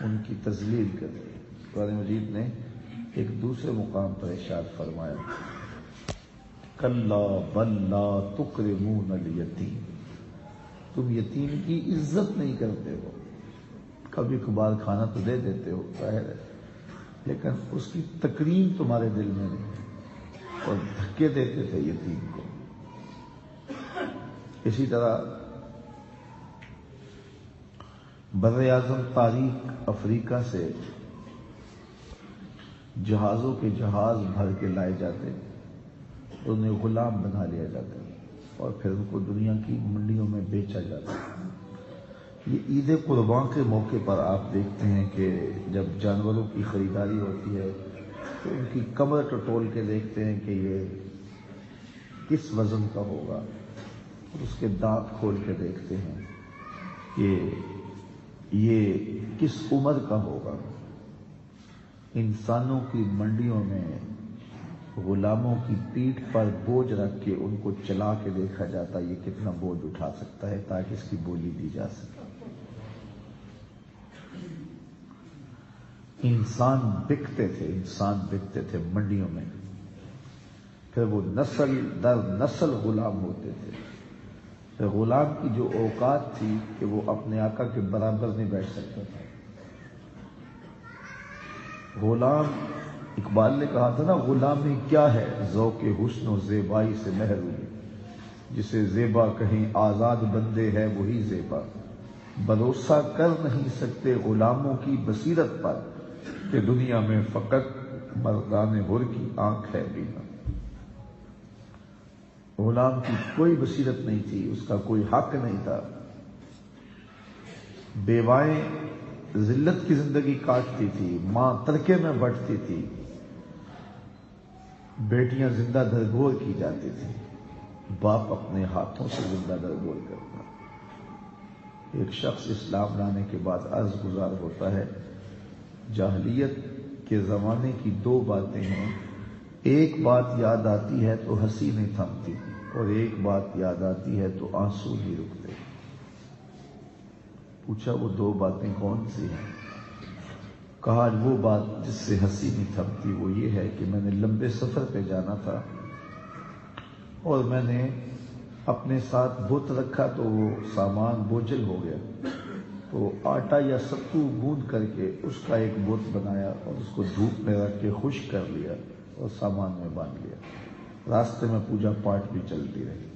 ان کی تذلیل کرے. قرآن مجید نے ایک دوسرے مقام پر ارشاد فرمایا کلا بل لا تکرمون الیتیم، تم یتیم کی عزت نہیں کرتے ہو. کبھی کبھار کھانا تو دے دیتے ہو ظاہر ہے، لیکن اس کی تکریم تمہارے دل میں نہیں، اور دھکے دیتے تھے یتیم کو. اسی طرح بر اعظم تاریخ افریقہ سے جہازوں کے جہاز بھر کے لائے جاتے، انہیں غلام بنا لیا جاتا اور پھر ان کو دنیا کی منڈیوں میں بیچا جاتا. یہ عید قربان کے موقع پر آپ دیکھتے ہیں کہ جب جانوروں کی خریداری ہوتی ہے تو ان کی کمر ٹٹول کے دیکھتے ہیں کہ یہ کس وزن کا ہوگا، اس کے دانت کھول کے دیکھتے ہیں کہ یہ کس عمر کا ہوگا. انسانوں کی منڈیوں میں غلاموں کی پیٹھ پر بوجھ رکھ کے ان کو چلا کے دیکھا جاتا یہ کتنا بوجھ اٹھا سکتا ہے تاکہ اس کی بولی دی جا سکے. انسان بکتے تھے منڈیوں میں، پھر وہ نسل در نسل غلام ہوتے تھے. پھر غلام کی جو اوقات تھی کہ وہ اپنے آقا کے برابر نہیں بیٹھ سکتا تھا. غلام، اقبال نے کہا تھا نا، غلامی کیا ہے ذوق حسن و زیبائی سے محروم، جسے زیبا کہیں آزاد بندے ہے وہی زیبا. بھروسہ کر نہیں سکتے غلاموں کی بصیرت پر کہ دنیا میں فقط مردان حر کی آنکھ ہے بینا. غلام کی کوئی بصیرت نہیں تھی، اس کا کوئی حق نہیں تھا. بیوائیں ذلت کی زندگی کاٹتی تھی، ماں ترکے میں بٹتی تھی، بیٹیاں زندہ درگور کی جاتی تھی، باپ اپنے ہاتھوں سے زندہ درگور کرتا. ایک شخص اسلام لانے کے بعد عرض گزار ہوتا ہے جاہلیت کے زمانے کی دو باتیں ہیں، ایک بات یاد آتی ہے تو ہنسی نہیں تھمتی، اور ایک بات یاد آتی ہے تو آنسو نہیں رکتے. پوچھا وہ دو باتیں کون سی ہیں؟ کہا وہ بات جس سے ہنسی نہیں تھمتی وہ یہ ہے کہ میں نے لمبے سفر پہ جانا تھا اور میں نے اپنے ساتھ بت رکھا تو وہ سامان بوجھل ہو گیا، تو آٹا یا ستو گوندھ کر کے اس کا ایک بت بنایا اور اس کو دھوپ میں رکھ کے خشک کر لیا اور سامان میں باندھ لیا. راستے میں پوجا پاٹ بھی چلتی رہی.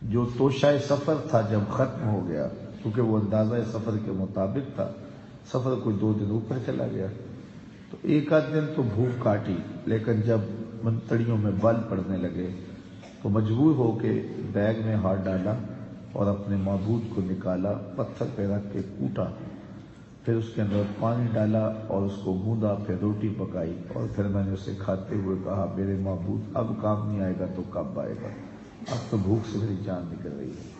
جو توشہ سفر تھا جب ختم ہو گیا، کیونکہ وہ اندازہ سفر کے مطابق تھا، سفر کوئی 2 دن اوپر چلا گیا، تو ایک آدھ دن تو بھوک کاٹی، لیکن جب منتڑیوں میں بل پڑنے لگے تو مجبور ہو کے بیگ میں ہاتھ ڈالا اور اپنے معبود کو نکالا، پتھر پہ رکھ کے کوٹا، پھر اس کے اندر پانی ڈالا اور اس کو گوندا، پھر روٹی پکائی، اور پھر میں نے اسے کھاتے ہوئے کہا میرے معبود اب کام نہیں آئے گا تو کب آئے گا، اب تو بھوک سے میری جان نکل رہی ہے.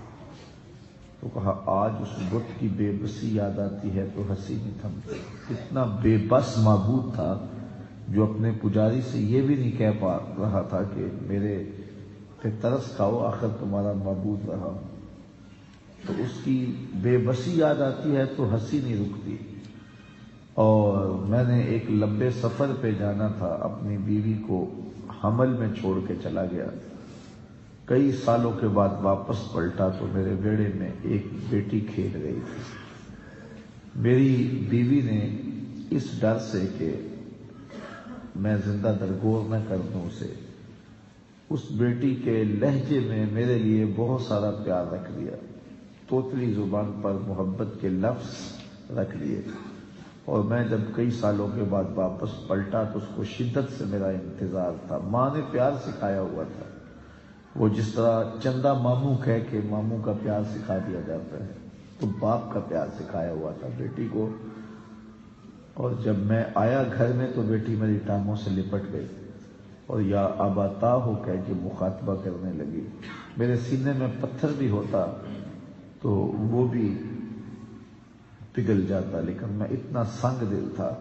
تو کہا آج اس بت کی بے بسی یاد آتی ہے تو ہنسی نہیں تھمتی. اتنا بے بس معبود تھا جو اپنے پجاری سے یہ بھی نہیں کہہ پا رہا تھا کہ میرے پہ ترس کھاؤ، آخر تمہارا معبود رہا. تو اس کی بے بسی یاد آتی ہے تو ہنسی نہیں رکتی. اور میں نے ایک لمبے سفر پہ جانا تھا، اپنی بیوی کو حمل میں چھوڑ کے چلا گیا. کئی سالوں کے بعد واپس پلٹا تو میرے بیڑے میں ایک بیٹی کھیل رہی تھی. میری بیوی نے اس ڈر سے کہ میں زندہ درگور نہ کر دوں اسے، اس بیٹی کے لہجے میں میرے لیے بہت سارا پیار رکھ لیا، توتلی زبان پر محبت کے لفظ رکھ لیے. اور میں جب کئی سالوں کے بعد واپس پلٹا تو اس کو شدت سے میرا انتظار تھا. ماں نے پیار سکھایا ہوا تھا، وہ جس طرح چندہ ماموں کہہ کے ماموں کا پیار سکھا دیا جاتا ہے، تو باپ کا پیار سکھایا ہوا تھا بیٹی کو. اور جب میں آیا گھر میں تو بیٹی میری ٹانگوں سے لپٹ گئی اور یا آباتا ہو کہہ کے مخاطبہ کرنے لگی. میرے سینے میں پتھر بھی ہوتا تو وہ بھی پگھل جاتا، لیکن میں اتنا سنگ دل تھا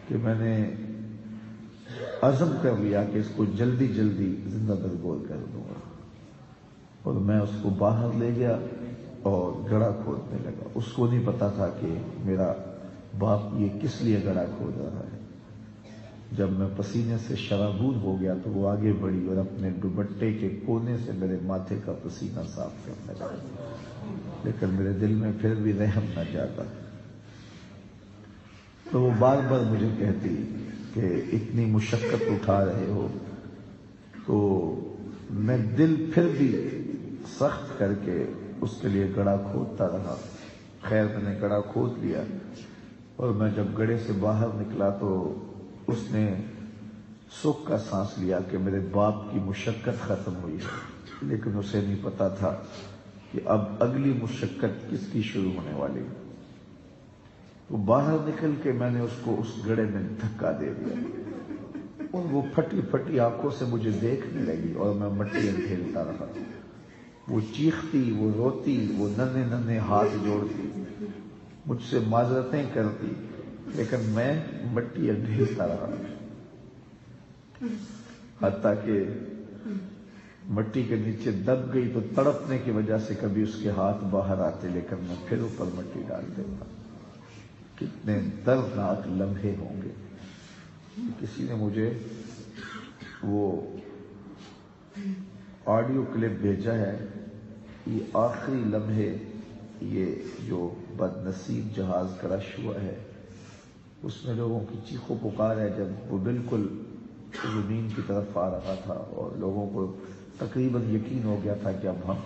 کہ میں نے عزم کر لیا کہ اس کو جلدی جلدی زندہ درگور کر دوں گا. اور میں اس کو باہر لے گیا اور گڑھا کھودنے لگا. اس کو نہیں پتا تھا کہ میرا باپ یہ کس لیے گڑھا کھود رہا ہے. جب میں پسینے سے شرابور ہو گیا تو وہ آگے بڑھی اور اپنے دوپٹے کے کونے سے میرے ماتھے کا پسینہ صاف کرنے لگا، لیکن میرے دل میں پھر بھی رحم نہ جاتا. تو وہ بار بار مجھے کہتی کہ اتنی مشقت اٹھا رہے ہو. تو میں دل پھر بھی سخت کر کے اس کے لیے گڑھا کھودتا رہا. خیر میں نے گڑھا کھود لیا، اور میں جب گڑھے سے باہر نکلا تو اس نے سکھ کا سانس لیا کہ میرے باپ کی مشقت ختم ہوئی ہے. لیکن اسے نہیں پتا تھا کہ اب اگلی مشقت کس کی شروع ہونے والی ہے. تو باہر نکل کے میں نے اس کو اس گڑھے میں دھکا دے دیا، اور وہ پھٹی پھٹی آنکھوں سے مجھے دیکھنے لگی، اور میں مٹی ڈھیلتا رہا. وہ چیختی، وہ روتی، وہ ننھے ننھے ہاتھ جوڑتی، مجھ سے معذرتیں کرتی، لیکن میں مٹی ڈھیلتا رہا. حتیٰ کہ مٹی کے نیچے دب گئی تو تڑپنے کی وجہ سے کبھی اس کے ہاتھ باہر آتے، لیکن میں پھر اوپر مٹی ڈال دیتا. کتنے دردناک لمحے ہوں گے. کسی نے مجھے وہ آڈیو کلپ بھیجا ہے. یہ آخری لمحے، یہ جو بد نصیب جہاز کرش ہوا ہے، اس میں لوگوں کی چیخ و پکار ہے جب وہ بالکل زمین کی طرف آ رہا تھا، اور لوگوں کو تقریباً یقین ہو گیا تھا کہ اب ہم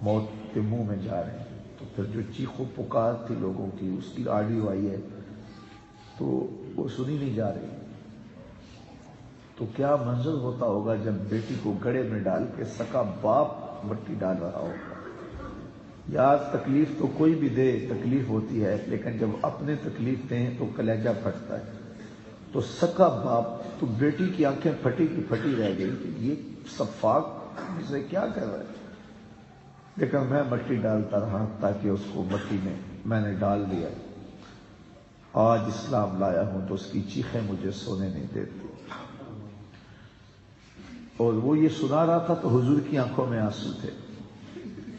موت کے منہ میں جا رہے ہیں. تو پھر جو چیخ و پکار تھی لوگوں کی، اس کی آڈیو آئی ہے تو وہ سنی نہیں جا رہی. تو کیا منظر ہوتا ہوگا جب بیٹی کو گڑھے میں ڈال کے سکا باپ مٹی ڈال رہا ہوگا. یار تکلیف تو کوئی بھی دے، تکلیف ہوتی ہے، لیکن جب اپنے تکلیف دیں تو کلیجہ پھٹتا ہے. تو سکا باپ، تو بیٹی کی آنکھیں پھٹی کی پھٹی رہ گئی کہ یہ سفاک اسے کیا کر رہا ہے. لیکن میں مٹی ڈالتا رہا تاکہ اس کو مٹی میں نے ڈال دیا. آج اسلام لایا ہوں تو اس کی چیخیں مجھے سونے نہیں دیتی. اور وہ یہ سنا رہا تھا تو حضور کی آنکھوں میں آنسو تھے.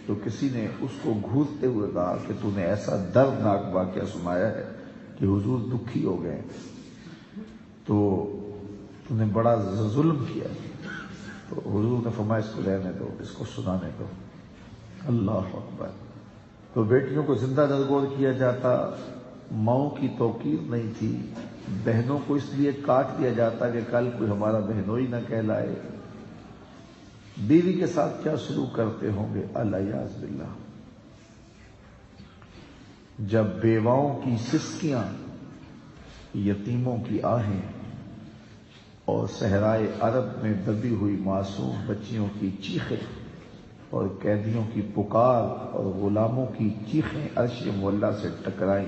تو کسی نے اس کو گھورتے ہوئے کہا کہ تو نے ایسا دردناک واقعہ سنایا ہے کہ حضور دکھی ہو گئے، تو تو نے بڑا ظلم کیا. تو حضور نے فرمایا اس کو رہنے دو، اس کو سنانے دو. اللہ اکبر. تو بیٹیوں کو زندہ درگور کیا جاتا، ماؤں کی توقیر نہیں تھی، بہنوں کو اس لیے کاٹ دیا جاتا کہ کل کوئی ہمارا بہنوئی نہ کہلائے. بیوی کے ساتھ کیا سلوک کرتے ہوں گے، الیاذ باللہ. جب بیواؤں کی سسکیاں، یتیموں کی آہیں، اور صحرائے عرب میں دبی ہوئی معصوم بچیوں کی چیخیں، اور قیدیوں کی پکار، اور غلاموں کی چیخیں عرش مولا سے ٹکرائیں،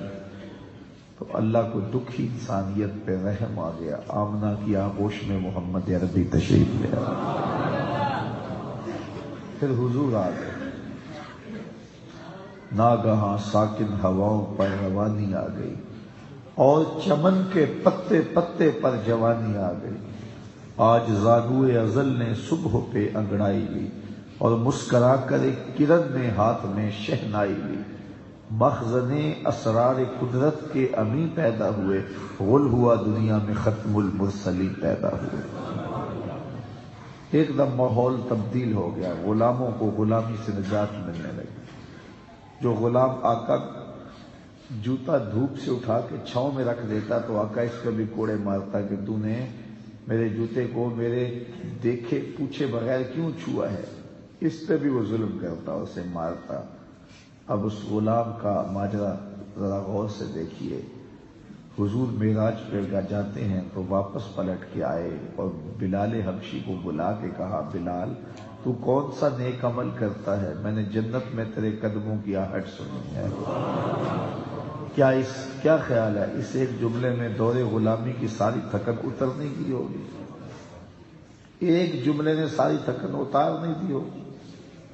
تو اللہ کو دکھی انسانیت پہ رحم آ گیا. آمنہ کی آغوش میں محمد عربی تشریف لے آیا. پھر حضور آ گئے. ناگہاں ساکن ہواؤں پر روانی آ گئی، اور چمن کے پتے پتے پر جوانی آ گئی. آج زانوئے ازل نے صبح پہ انگڑائی لی، اور مسکرا کر ایک کرن نے ہاتھ میں شہنائی لی. مخزن اسرار قدرت کے امی پیدا ہوئے، غل ہوا دنیا میں ختم المرسلین پیدا ہوئے. ایک دم ماحول تبدیل ہو گیا. غلاموں کو غلامی سے نجات ملنے لگی. جو غلام آقا جوتا دھوپ سے اٹھا کے چھاؤں میں رکھ دیتا تو آقا اس پہ بھی کوڑے مارتا کہ تو نے میرے جوتے کو میرے دیکھے پوچھے بغیر کیوں چھوا ہے. اس پہ بھی وہ ظلم کرتا، اسے مارتا. اب اس غلام کا ماجرا ذرا غور سے دیکھیے. حضور معراج پہ جاتے ہیں تو واپس پلٹ کے آئے اور بلال حبشی کو بلا کے کہا، بلال تو کون سا نیک عمل کرتا ہے، میں نے جنت میں تیرے قدموں کی آہٹ سنی ہے. کیا خیال ہے اس ایک جملے میں دور غلامی کی ساری تھکن اتر نہیں دی ہوگی؟ ایک جملے نے ساری تھکن اتار نہیں دی ہوگی.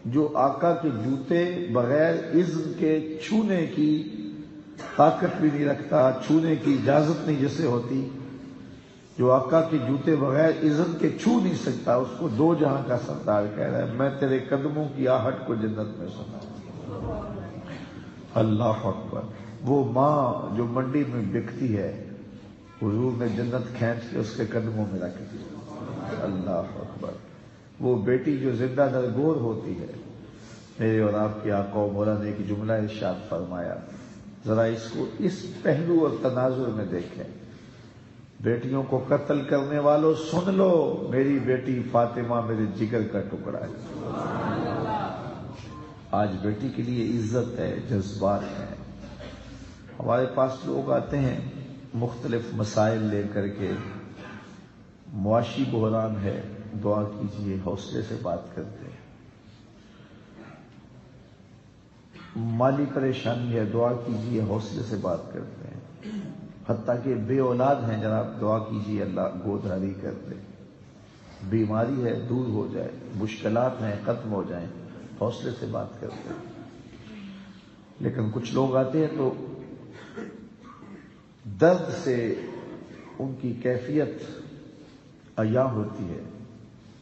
جو آقا کے جوتے بغیر اذن کے چھونے کی طاقت بھی نہیں رکھتا، چھونے کی اجازت نہیں جسے ہوتی، جو آقا کے جوتے بغیر اذن کے چھو نہیں سکتا، اس کو دو جہاں کا سردار کہہ رہا ہے میں تیرے قدموں کی آہٹ کو جنت میں سنا. اللہ اکبر. وہ ماں جو منڈی میں بکتی ہے حضور نے جنت کھینچ کے اس کے قدموں میں رکھ دی. اللہ اکبر. وہ بیٹی جو زندہ درگور ہوتی ہے. میرے اور آپ کے آقا و مولا نے ایک جملہ ارشاد فرمایا, ذرا اس کو اس پہلو اور تناظر میں دیکھیں. بیٹیوں کو قتل کرنے والوں سن لو, میری بیٹی فاطمہ میرے جگر کا ٹکڑا ہے. آج بیٹی کے لیے عزت ہے, جذبات ہیں. ہمارے پاس لوگ آتے ہیں مختلف مسائل لے کر کے, معاشی بحران ہے, دعا کیجیے, حوصلے سے بات کرتے ہیں. مالی پریشانی ہے, دعا کیجیے, حوصلے سے بات کرتے ہیں. حتیٰ کہ بے اولاد ہیں جناب, دعا کیجیے اللہ گودھاری کر دے. بیماری ہے, دور ہو جائے. مشکلات ہیں, ختم ہو جائیں, حوصلے سے بات کرتے ہیں. لیکن کچھ لوگ آتے ہیں تو درد سے ان کی کیفیت عیاں ہوتی ہے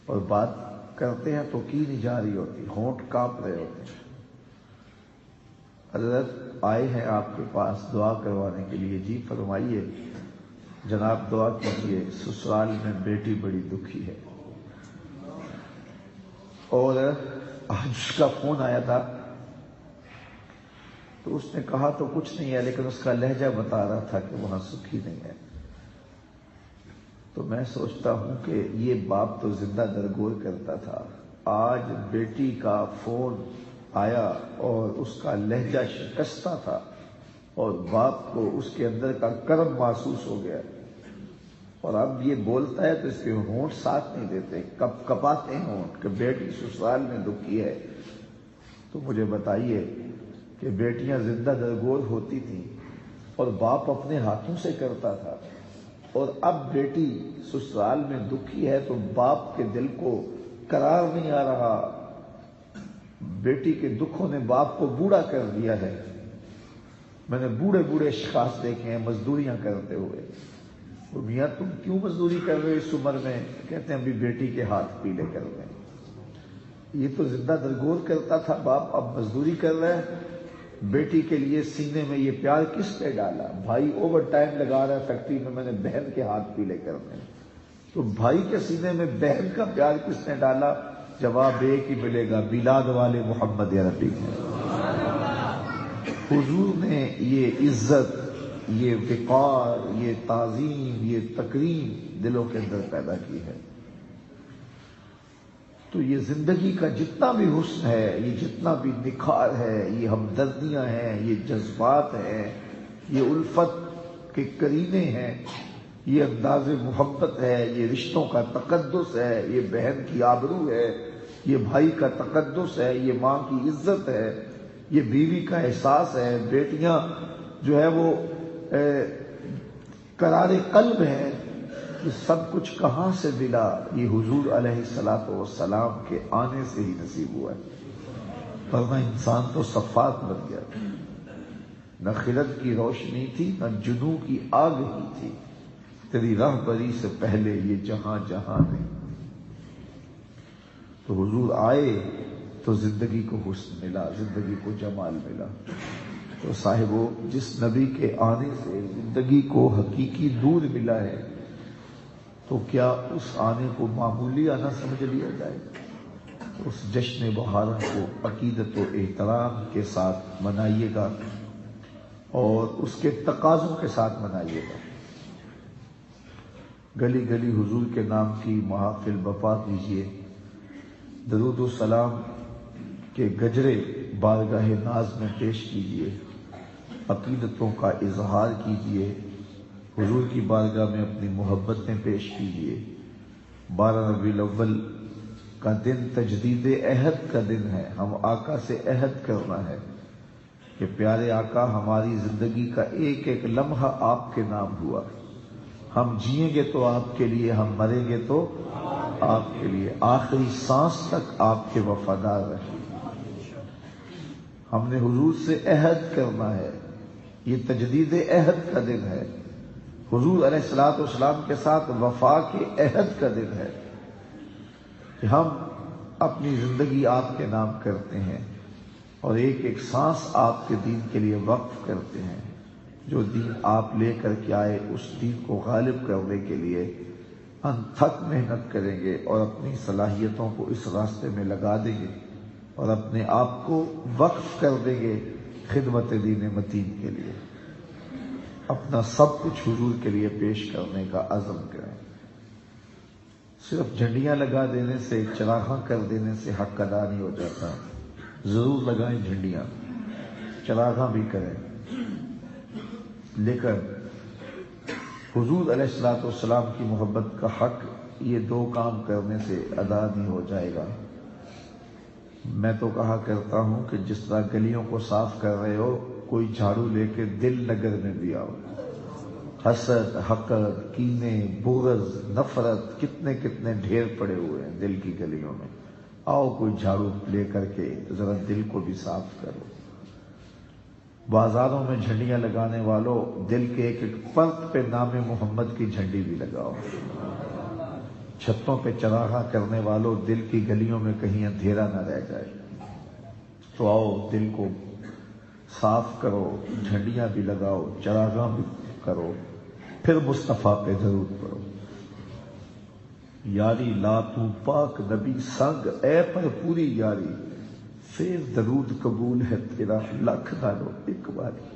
اور بات کرتے ہیں تو کی نہیں جا رہی ہوتی, ہونٹ کانپ رہے ہوتے ہیں. حضرت آئے ہیں آپ کے پاس دعا کروانے کے لیے, جی فرمائیے. جناب دعا کیجیے, سسرال میں بیٹی بڑی دکھی ہے. اور آج اس کا فون آیا تھا تو اس نے کہا تو کچھ نہیں ہے, لیکن اس کا لہجہ بتا رہا تھا کہ وہاں سکھی نہیں ہے. تو میں سوچتا ہوں کہ یہ باپ تو زندہ درگور کرتا تھا, آج بیٹی کا فون آیا اور اس کا لہجہ شکستہ تھا اور باپ کو اس کے اندر کا کرم محسوس ہو گیا. اور اب یہ بولتا ہے تو اس کے ہونٹ ساتھ نہیں دیتے, کپ کپاتے ہیں ہونٹ کہ بیٹی سسرال میں دکھی ہے. تو مجھے بتائیے کہ بیٹیاں زندہ درگور ہوتی تھیں اور باپ اپنے ہاتھوں سے کرتا تھا, اور اب بیٹی سسرال میں دکھی ہے تو باپ کے دل کو قرار نہیں آ رہا. بیٹی کے دکھوں نے باپ کو بوڑھا کر دیا ہے. میں نے بوڑھے بوڑھے اشخاص دیکھے ہیں مزدوریاں کرتے ہوئے. وہ میاں تم کیوں مزدوری کر رہے ہو اس عمر میں؟ کہتے ہیں ابھی بیٹی کے ہاتھ پیلے کر رہے ہیں. یہ تو زندہ درگور کرتا تھا باپ, اب مزدوری کر رہا ہے. بیٹی کے لیے سینے میں یہ پیار کس نے ڈالا؟ بھائی اوور ٹائم لگا رہا ہے فیکٹری میں, میں نے بہن کے ہاتھ پیلے کرنے. تو بھائی کے سینے میں بہن کا پیار کس نے ڈالا؟ جواب ایک ہی ملے گا, میلاد والے محمد عربی نے. حضور نے یہ عزت, یہ وقار, یہ تعظیم, یہ تکریم دلوں کے اندر پیدا کی ہے. تو یہ زندگی کا جتنا بھی حسن ہے, یہ جتنا بھی نکھار ہے, یہ ہمدردیاں ہیں, یہ جذبات ہیں, یہ الفت کے کرینے ہیں, یہ انداز محبت ہے, یہ رشتوں کا تقدس ہے, یہ بہن کی آبرو ہے, یہ بھائی کا تقدس ہے, یہ ماں کی عزت ہے, یہ بیوی کا احساس ہے. بیٹیاں جو ہے وہ قرار قلب ہے. یہ سب کچھ کہاں سے ملا؟ یہ حضور علیہ الصلوۃ والسلام کے آنے سے ہی نصیب ہوا ہے. ورنہ انسان تو صفات بن گیا. نہ خرد کی روشنی تھی, نہ جنوں کی آگ ہی تھی, تیری رہبری سے پہلے یہ جہاں جہاں نہیں. تو حضور آئے تو زندگی کو حسن ملا, زندگی کو جمال ملا. تو صاحبو, جس نبی کے آنے سے زندگی کو حقیقی نور ملا ہے, تو کیا اس آنے کو معمولی آنا سمجھ لیا جائے؟ اس جشن بہارا کو عقیدت و احترام کے ساتھ منائیے گا اور اس کے تقاضوں کے ساتھ منائیے گا. گلی گلی حضور کے نام کی محافل برپا کیجیے. درود و سلام کے گجرے بارگاہ ناز میں پیش کیجیے. عقیدتوں کا اظہار کیجیے. حضور کی بارگاہ میں اپنی محبتیں پیش کیجیے. 12 ربیع الاول کا دن تجدید عہد کا دن ہے. ہم آقا سے عہد کرنا ہے کہ پیارے آقا, ہماری زندگی کا ایک ایک لمحہ آپ کے نام ہوا. ہم جئیں گے تو آپ کے لیے, ہم مریں گے تو آپ کے لیے, آخری سانس تک آپ کے وفادار رہیں. ہم نے حضور سے عہد کرنا ہے. یہ تجدید عہد کا دن ہے. حضور علیہ الصلوۃ والسلام کے ساتھ وفا کے عہد کا دن ہے کہ ہم اپنی زندگی آپ کے نام کرتے ہیں اور ایک ایک سانس آپ کے دین کے لیے وقف کرتے ہیں. جو دین آپ لے کر کے آئے اس دین کو غالب کرنے کے لیے انتھک محنت کریں گے اور اپنی صلاحیتوں کو اس راستے میں لگا دیں گے اور اپنے آپ کو وقف کر دیں گے خدمت دین متین کے لیے. اپنا سب کچھ حضور کے لیے پیش کرنے کا عزم کریں. صرف جھنڈیاں لگا دینے سے، چراغاں کر دینے سے حق ادا نہیں ہو جاتا. ضرور لگائیں جھنڈیاں، چراغاں بھی کریں، لیکن حضور علیہ الصلوۃ والسلام کی محبت کا حق یہ دو کام کرنے سے ادا نہیں ہو جائے گا. میں تو کہا کرتا ہوں کہ جس طرح گلیوں کو صاف کر رہے ہو، کوئی جھاڑو لے کے دل نگر میں بھی آؤ. حسد، حقد، کینے، بغض، نفرت کتنے کتنے ڈھیر پڑے ہوئے ہیں دل کی گلیوں میں. آؤ کوئی جھاڑو لے کر کے ذرا دل کو بھی صاف کرو. بازاروں میں جھنڈیاں لگانے والوں، دل کے ایک ایک پرت پہ نام محمد کی جھنڈی بھی لگاؤ. چھتوں پہ چراغاں کرنے والوں، دل کی گلیوں میں کہیں اندھیرا نہ رہ جائے. تو آؤ دل کو صاف کرو، جھنڈیاں بھی لگاؤ، چراغاں بھی کرو، پھر مصطفیٰ پہ درود پڑھو. یاری لا تو پاک نبی سنگ، اے پر پوری یاری، پھر درود قبول ہے تیرا لاکھ نالو ایک باری.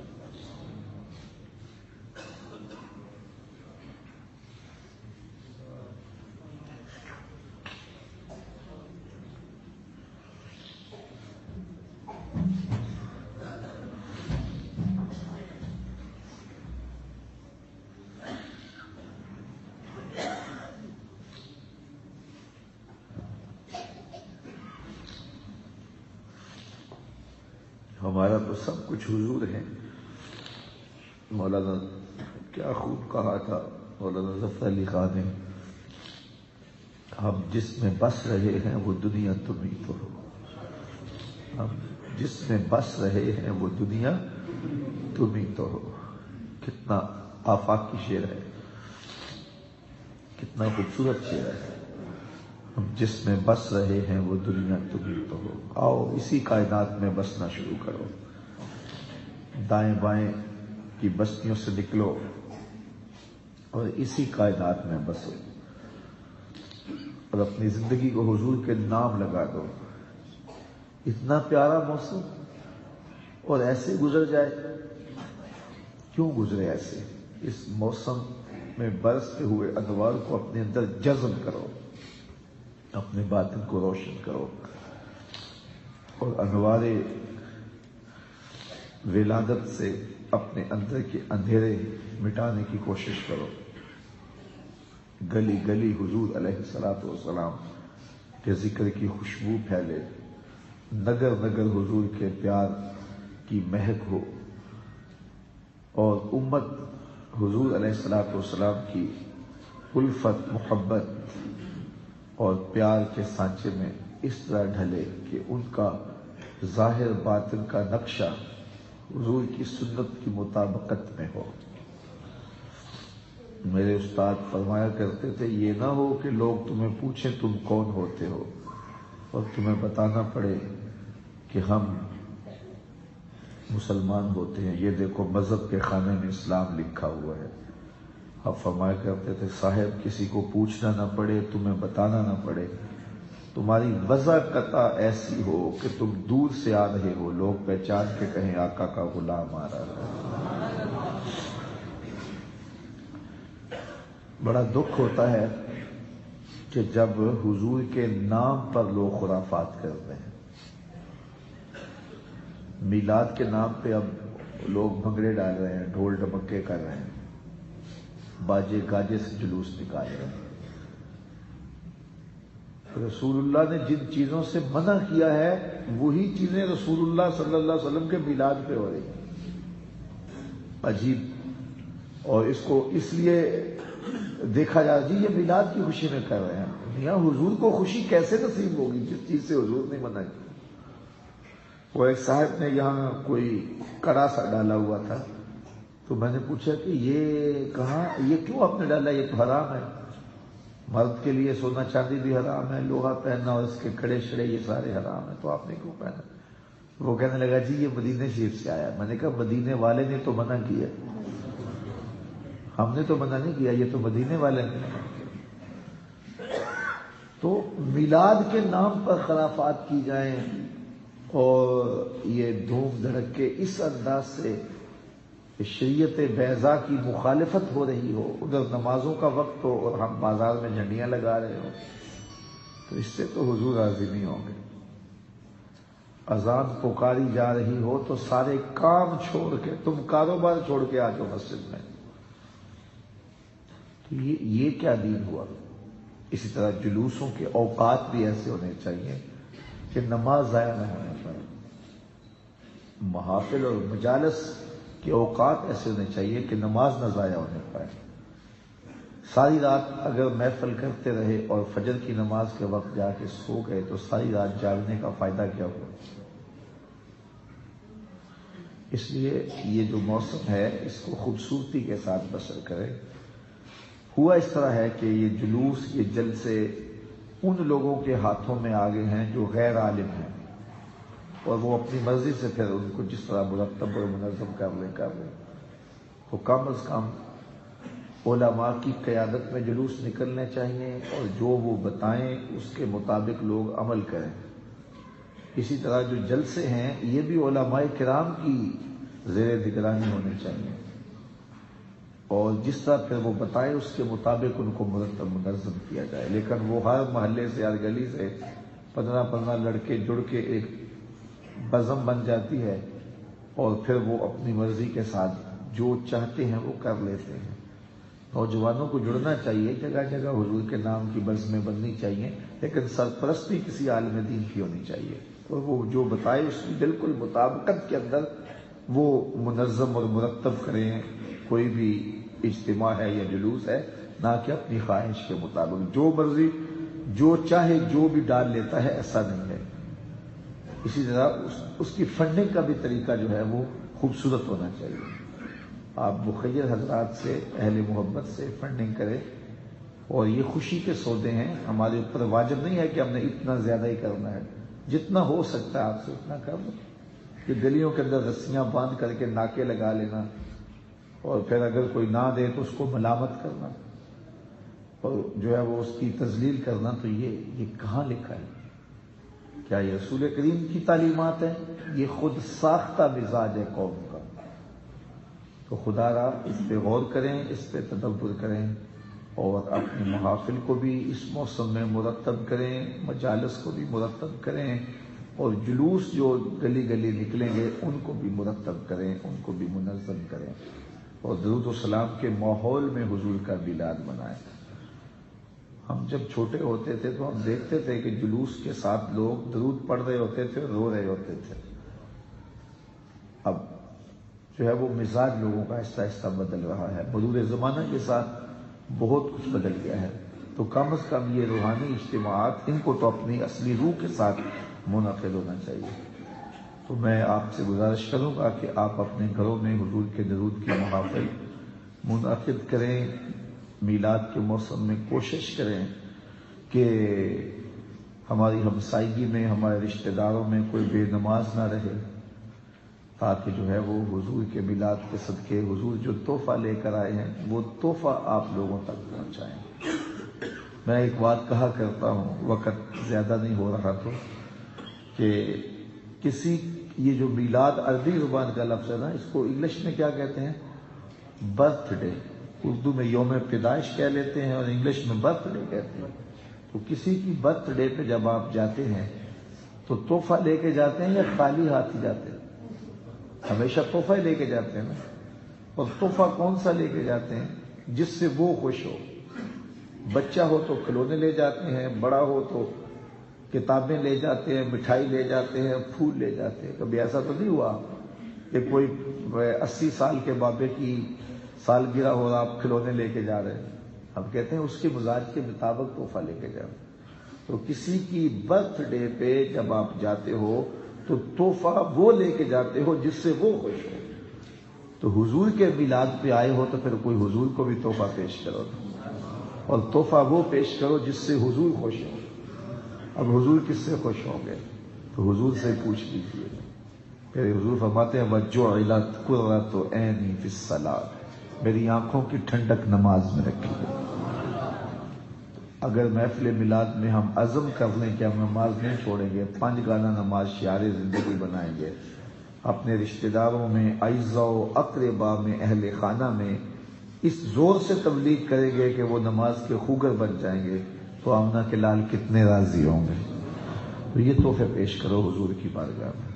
ہمارا تو سب کچھ حضور ہے. مولانا کیا خوب کہا تھا مولانا ظفر علی خان نے، ہم جس میں بس رہے ہیں وہ دنیا تم ہی تو ہو. ہم جس میں بس رہے ہیں وہ دنیا تم ہی تو ہو. کتنا آفاقی شعر ہے، کتنا خوبصورت شعر ہے. ہم جس میں بس رہے ہیں وہ دنیا تم ہی تو ہو. آؤ اسی کائنات میں بسنا شروع کرو. دائیں بائیں کی بستیوں سے نکلو اور اسی کائنات میں بسو اور اپنی زندگی کو حضور کے نام لگا دو. اتنا پیارا موسم اور ایسے گزر جائے. کیوں گزرے ایسے؟ اس موسم میں برستے ہوئے انوار کو اپنے اندر جذب کرو، اپنے باطن کو روشن کرو اور انوار ولادت سے اپنے اندر کے اندھیرے مٹانے کی کوشش کرو. گلی گلی حضور علیہ الصلوۃ والسلام کے ذکر کی خوشبو پھیلے، نگر نگر حضور کے پیار کی مہک ہو اور امت حضور علیہ الصلوۃ والسلام کی الفت، محبت اور پیار کے سانچے میں اس طرح ڈھلے کہ ان کا ظاہر باطن کا نقشہ حضور کی سنت کی مطابقت میں ہو. میرے استاد فرمایا کرتے تھے، یہ نہ ہو کہ لوگ تمہیں پوچھیں تم کون ہوتے ہو اور تمہیں بتانا پڑے کہ ہم مسلمان ہوتے ہیں، یہ دیکھو مذہب کے خانے میں اسلام لکھا ہوا ہے. اب فرمایا کرتے تھے، صاحب کسی کو پوچھنا نہ پڑے، تمہیں بتانا نہ پڑے، تمہاری وضع قطع ایسی ہو کہ تم دور سے آ رہے ہو، لوگ پہچان کے کہیں آقا کا غلام آ رہا ہے. بڑا دکھ ہوتا ہے کہ جب حضور کے نام پر لوگ خرافات کرتے ہیں. میلاد کے نام پہ اب لوگ بھنگڑے ڈال رہے ہیں، ڈھول ڈمکے کر رہے ہیں، باجے گاجے سے جلوس نکال رہے ہیں. رسول اللہ نے جن چیزوں سے منع کیا ہے وہی چیزیں رسول اللہ صلی اللہ علیہ وسلم کے میلاد پہ ہو رہی ہیں. عجیب. اور اس کو اس لیے دیکھا جا جی یہ میلاد کی خوشی میں کر رہے ہیں. یہاں حضور کو خوشی کیسے نصیب ہوگی جس چیز سے حضور نے منع کی؟ وہ ایک صاحب نے یہاں کوئی کڑا سا ڈالا ہوا تھا، تو میں نے پوچھا کہ یہ کہاں، یہ کیوں آپ نے ڈالا؟ یہ تو حرام ہے. مرد کے لیے سونا چاندی بھی حرام ہے، لوہا پہننا اور اس کے کڑے شڑے یہ سارے حرام ہیں، تو آپ نے کیوں پہنا؟ وہ کہنے لگا جی یہ مدینے شریف سے آیا. میں نے کہا مدینے والے نے تو منع کیا, ہم نے تو منع نہیں کیا, یہ تو مدینے والے نے منع کیا. تو میلاد کے نام پر خرافات کی جائیں اور یہ دھوم دھڑک کے اس انداز سے شریعت بیضاء کی مخالفت ہو رہی ہو, ادھر نمازوں کا وقت ہو اور ہم بازار میں جھنڈیاں لگا رہے ہوں, تو اس سے تو حضور راضی نہیں ہوں گے. اذان پکاری جا رہی ہو تو سارے کام چھوڑ کے تم کاروبار چھوڑ کے آ جاؤ مسجد میں, تو یہ کیا دین ہوا؟ اسی طرح جلوسوں کے اوقات بھی ایسے ہونے چاہیے کہ نماز ضائع نہ ہونے پائے. محافل اور مجالس کے اوقات ایسے ہونے چاہیے کہ نماز نہ ضائع ہونے پائے. ساری رات اگر محفل کرتے رہے اور فجر کی نماز کے وقت جا کے سو گئے تو ساری رات جاگنے کا فائدہ کیا ہوا؟ اس لیے یہ جو موسم ہے اس کو خوبصورتی کے ساتھ بسر کرے. ہوا اس طرح ہے کہ یہ جلوس یہ جلسے ان لوگوں کے ہاتھوں میں آگے ہیں جو غیر عالم ہیں, اور وہ اپنی مرضی سے پھر ان کو جس طرح مرتب اور منظم کر لیں. تو کم از کم علماء کی قیادت میں جلوس نکلنے چاہیے اور جو وہ بتائیں اس کے مطابق لوگ عمل کریں. اسی طرح جو جلسے ہیں یہ بھی علماء کرام کی زیر نگرانی ہونے چاہیے, اور جس طرح پھر وہ بتائیں اس کے مطابق ان کو مرتب منظم کیا جائے. لیکن وہ ہر محلے سے ہر گلی سے 15 لڑکے جڑ کے ایک بزم بن جاتی ہے اور پھر وہ اپنی مرضی کے ساتھ جو چاہتے ہیں وہ کر لیتے ہیں. نوجوانوں کو جڑنا چاہیے, جگہ جگہ حضور کے نام کی بزمیں بننی چاہیے, لیکن سرپرستی کسی عالم دین کی ہونی چاہیے, اور وہ جو بتائے اس کی بالکل مطابقت کے اندر وہ منظم اور مرتب کریں. کوئی بھی اجتماع ہے یا جلوس ہے, نہ کہ اپنی خواہش کے مطابق جو مرضی جو چاہے جو بھی ڈال لیتا ہے, ایسا نہیں ہے. اسی طرح اس کی فنڈنگ کا بھی طریقہ جو ہے وہ خوبصورت ہونا چاہیے. آپ مخیر حضرات سے اہل محبت سے فنڈنگ کریں, اور یہ خوشی کے سودے ہیں. ہمارے اوپر واجب نہیں ہے کہ ہم نے اتنا زیادہ ہی کرنا ہے, جتنا ہو سکتا ہے آپ سے اتنا کر دو. کہ گلیوں کے اندر رسیاں باندھ کر کے ناکے لگا لینا اور پھر اگر کوئی نہ دے تو اس کو ملامت کرنا اور جو ہے وہ اس کی تذلیل کرنا, تو یہ کہاں لکھا ہے؟ کیا یہ رسول کریم کی تعلیمات ہیں؟ یہ خود ساختہ مزاج ہے قوم کا. تو خدا را اس پہ غور کریں, اس پہ تدبر کریں, اور اپنی محافل کو بھی اس موسم میں مرتب کریں, مجالس کو بھی مرتب کریں, اور جلوس جو گلی گلی نکلیں گے ان کو بھی مرتب کریں, ان کو بھی منظم کریں, اور درود و سلام کے ماحول میں حضور کا میلاد منائیں. ہم جب چھوٹے ہوتے تھے تو ہم دیکھتے تھے کہ جلوس کے ساتھ لوگ درود پڑھ رہے ہوتے تھے, رو رہے ہوتے تھے. اب جو ہے وہ مزاج لوگوں کا آہستہ آہستہ بدل رہا ہے, مرور زمانہ کے ساتھ بہت کچھ بدل گیا ہے. تو کم از کم یہ روحانی اجتماعات ان کو تو اپنی اصلی روح کے ساتھ منعقد ہونا چاہیے. تو میں آپ سے گزارش کروں گا کہ آپ اپنے گھروں میں حضور کے درود کی محافل منعقد کریں. میلاد کے موسم میں کوشش کریں کہ ہماری ہمسائیگی میں ہمارے رشتہ داروں میں کوئی بے نماز نہ رہے, تاکہ جو ہے وہ حضور کے میلاد کے صدقے حضور جو تحفہ لے کر آئے ہیں وہ تحفہ آپ لوگوں تک پہنچائیں. میں ایک بات کہا کرتا ہوں, وقت زیادہ نہیں ہو رہا تو, کہ کسی یہ جو میلاد عربی زبان کا لفظ ہے نا, اس کو انگلش میں کیا کہتے ہیں؟ Birth day. اردو میں یوم پیدائش کہہ لیتے ہیں اور انگلش میں برتھ ڈے کہتے ہیں. تو کسی کی برتھ ڈے پہ جب آپ جاتے ہیں تو تحفہ لے کے جاتے ہیں یا خالی ہاتھ ہی جاتے ہیں؟ ہمیشہ تحفہ لے کے جاتے ہیں نا. اور تحفہ کون سا لے کے جاتے ہیں؟ جس سے وہ خوش ہو. بچہ ہو تو کھلونے لے جاتے ہیں, بڑا ہو تو کتابیں لے جاتے ہیں, مٹھائی لے جاتے ہیں, پھول لے جاتے ہیں. کبھی ایسا تو نہیں ہوا کہ کوئی 80 سال کے بابے کی سالگرہ ہو رہا آپ کھلونے لے کے جا رہے ہیں؟ ہم کہتے ہیں اس کے مزاج کے مطابق تحفہ لے کے جاؤ. تو کسی کی برتھ ڈے پہ جب آپ جاتے ہو تو تحفہ وہ لے کے جاتے ہو جس سے وہ خوش ہو. تو حضور کے میلاد پہ آئے ہو تو پھر کوئی حضور کو بھی تحفہ پیش کرو, اور تحفہ وہ پیش کرو جس سے حضور خوش ہو. اب حضور کس سے خوش ہوں گے؟ تو حضور سے پوچھ لیجیے. پھر حضور فرماتے ہیں وَجُعِلَتْ قُرَّةُ عَيْنِي فِي الصَّلَاةِ، میری آنکھوں کی ٹھنڈک نماز میں رکھی گئی۔ اگر محفل میلاد میں ہم عزم کر لیں کہ ہم نماز نہیں چھوڑیں گے، 5 گانا نماز شعار زندگی بنائیں گے، اپنے رشتہ داروں میں، اعزاء و اقربا میں، اہل خانہ میں اس زور سے تبلیغ کریں گے کہ وہ نماز کے خوگر بن جائیں گے، تو آمنہ کے لال کتنے راضی ہوں گے۔ تو یہ تحفے پیش کرو حضور کی بارگاہ میں۔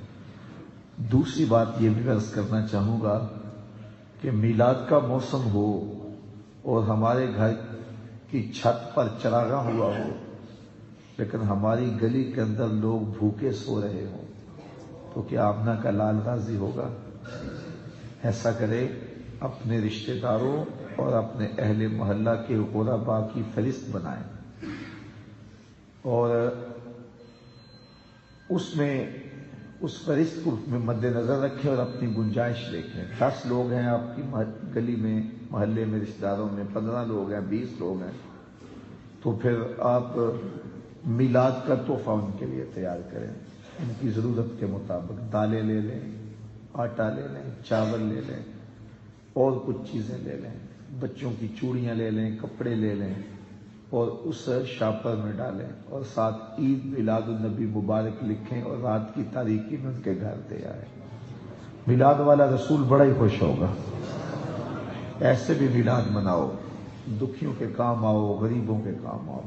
دوسری بات یہ بھی عرض کرنا چاہوں گا کہ میلاد کا موسم ہو اور ہمارے گھر کی چھت پر چراغاں ہوا ہو، لیکن ہماری گلی کے اندر لوگ بھوکے سو رہے ہوں، تو کیا آمنہ کا لال راضی ہوگا؟ ایسا کرے، اپنے رشتہ داروں اور اپنے اہل محلہ کے غرباء کی فہرست بنائیں اور اس فہرست کو مد نظر رکھیں اور اپنی گنجائش دیکھیں۔ 10 لوگ ہیں آپ کی گلی میں، محلے میں، رشتہ داروں میں، 15 لوگ ہیں، 20 لوگ ہیں، تو پھر آپ میلاد کا تحفہ ان کے لیے تیار کریں۔ ان کی ضرورت کے مطابق دالیں لے لیں، آٹا لے لیں، چاول لے لیں، اور کچھ چیزیں لے لیں، بچوں کی چوڑیاں لے لیں، کپڑے لے لیں، اور اس شاپر میں ڈالیں، اور ساتھ عید میلاد النبی مبارک لکھیں اور رات کی تاریکی میں ان کے گھر دے آئیں۔ میلاد والا رسول بڑا ہی خوش ہوگا۔ ایسے بھی میلاد مناؤ، دکھیوں کے کام آؤ، غریبوں کے کام آؤ۔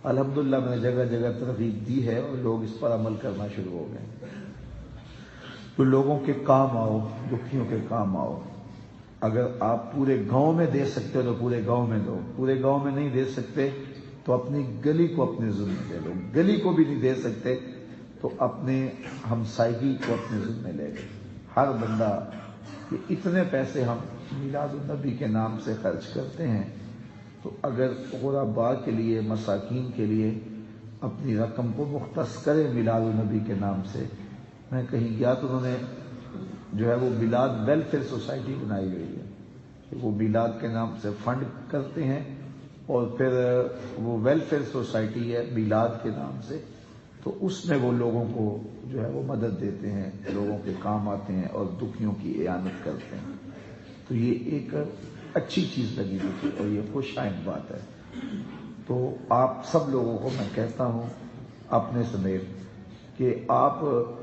الحمدللہ میں نے جگہ جگہ ترغیب دی ہے اور لوگ اس پر عمل کرنا شروع ہو گئے۔ تو لوگوں کے کام آؤ، دکھیوں کے کام آؤ۔ اگر آپ پورے گاؤں میں دے سکتے ہو تو پورے گاؤں میں دو، پورے گاؤں میں نہیں دے سکتے تو اپنی گلی کو اپنے ذمہ دے لو، گلی کو بھی نہیں دے سکتے تو اپنے ہمسائیگی کو اپنے ذمہ لے لو۔ ہر بندہ کہ اتنے پیسے ہم میلاد النبی کے نام سے خرچ کرتے ہیں، تو اگر غرباء کے لیے، مساکین کے لیے اپنی رقم کو مختص کرے میلاد النبی کے نام سے۔ میں کہیں گیا تو انہوں نے جو ہے وہ میلاد ویلفیئر سوسائٹی بنائی ہوئی ہے کہ وہ میلاد کے نام سے فنڈ کرتے ہیں اور پھر وہ ویلفیئر سوسائٹی ہے میلاد کے نام سے، تو اس میں وہ لوگوں کو جو ہے وہ مدد دیتے ہیں، لوگوں کے کام آتے ہیں اور دکھیوں کی اعانت کرتے ہیں۔ تو یہ ایک اچھی چیز لگی مجھے اور یہ خوش آئند بات ہے۔ تو آپ سب لوگوں کو میں کہتا ہوں اپنے سمیت کہ آپ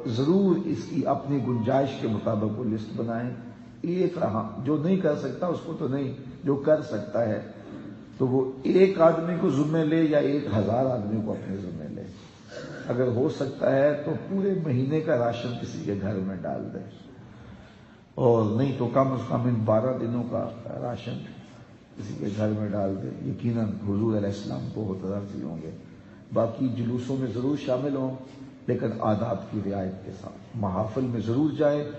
ضرور اس کی اپنی گنجائش کے مطابق وہ لسٹ بنائیں۔ ایک جو نہیں کر سکتا اس کو تو نہیں، جو کر سکتا ہے تو وہ ایک آدمی کو ذمہ لے یا 1000 آدمی کو اپنے ذمہ لے۔ اگر ہو سکتا ہے تو پورے مہینے کا راشن کسی کے گھر میں ڈال دیں، اور نہیں تو کم از کم ان 12 دنوں کا راشن کسی کے گھر میں ڈال دیں۔ یقیناً حضور علیہ السلام کو بہت راضی ہوں گے۔ باقی جلوسوں میں ضرور شامل ہوں، لیکن آداب کی رعایت کے ساتھ۔ محافل میں ضرور جائے،